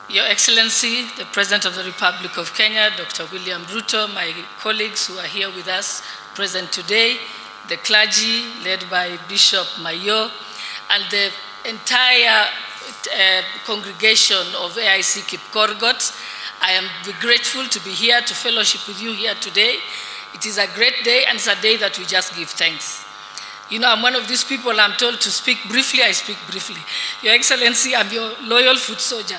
Your Excellency, the President of the Republic of Kenya, Dr. William Ruto, my colleagues who are here with us present today, the clergy led by Bishop Mayo, and the entire congregation of AIC Kipkorgot, I am grateful to be here to fellowship with you here today. It is a great day, and it's a day that we just give thanks. You know, I'm one of these people, I'm told to speak briefly, I speak briefly. Your Excellency, I'm your loyal foot soldier.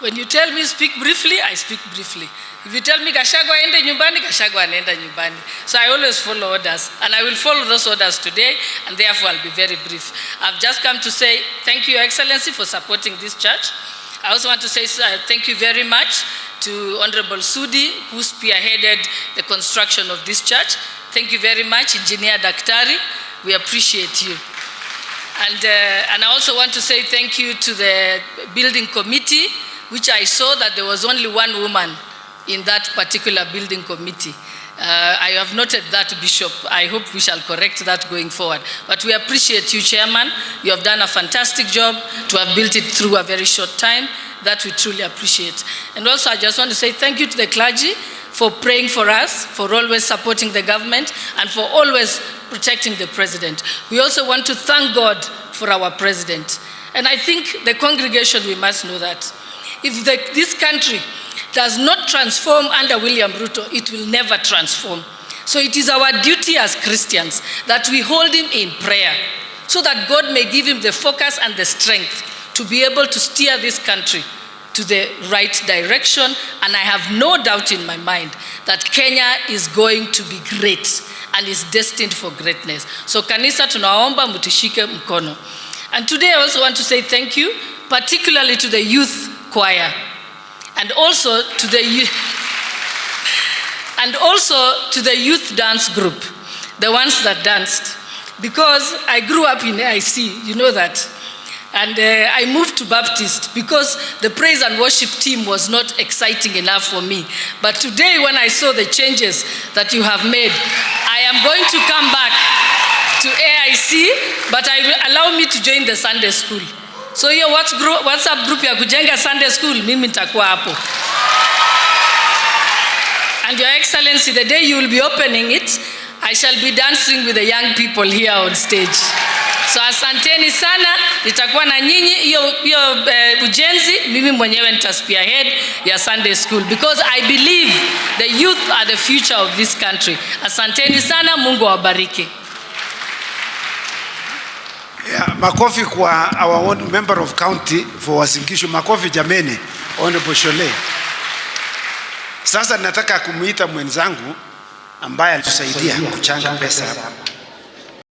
When you tell me speak briefly, I speak briefly. If you tell me Gachagua aende nyumbani, Gachagua anaenda nyumbani. So I always follow orders, and I will follow those orders today, and therefore I'll be very brief. I've just come to say thank you, Your Excellency, for supporting this church. I also want to say thank you very much to Honorable Sudi, who spearheaded the construction of this church. Thank you very much, Engineer Daktari. We appreciate you. And I also want to say thank you to the building committee, which I saw that there was only one woman in that particular building committee. I have noted that, Bishop. I hope we shall correct that going forward. But we appreciate you, Chairman. You have done a fantastic job to have built it through a very short time. That we truly appreciate. And also, I just want to say thank you to the clergy for praying for us, for always supporting the government, and for always protecting the president. We also want to thank God for our president. And I think the congregation, we must know that if this country does not transform under William Ruto, it will never transform. So it is our duty as Christians that we hold him in prayer so that God may give him the focus and the strength to be able to steer this country to the right direction. And I have no doubt in my mind that Kenya is going to be great and is destined for greatness. So kanisa tunaomba mutishike mkono. And today I also want to say thank you, particularly to the youth choir, and also to the youth dance group, the ones that danced, because I grew up in AIC, you know that, and I moved to Baptist because the praise and worship team was not exciting enough for me. But today, when I saw the changes that you have made, I am going to come back to AIC, but allow me to join the Sunday school. So hiyo WhatsApp group ya kujenga Sunday school, mimi nitakuwa hapo. And Your Excellency, the day you will be opening it, I shall be dancing with the young people here on stage. So asanteni sana, nitakuwa na nyinyi hiyo ujenzi, mimi mwenyewe nitaspierhead ya Sunday school, because I believe the youth are the future of this country. Asanteni sana, Mungu awabariki. Yeah, makofi kwa our member of county for Uasin Gishu. Makofi jameni, Honorable Shollei. Sasa nataka kumuita mwenzangu ambaye alitusaidia kuchanga pesa hapa.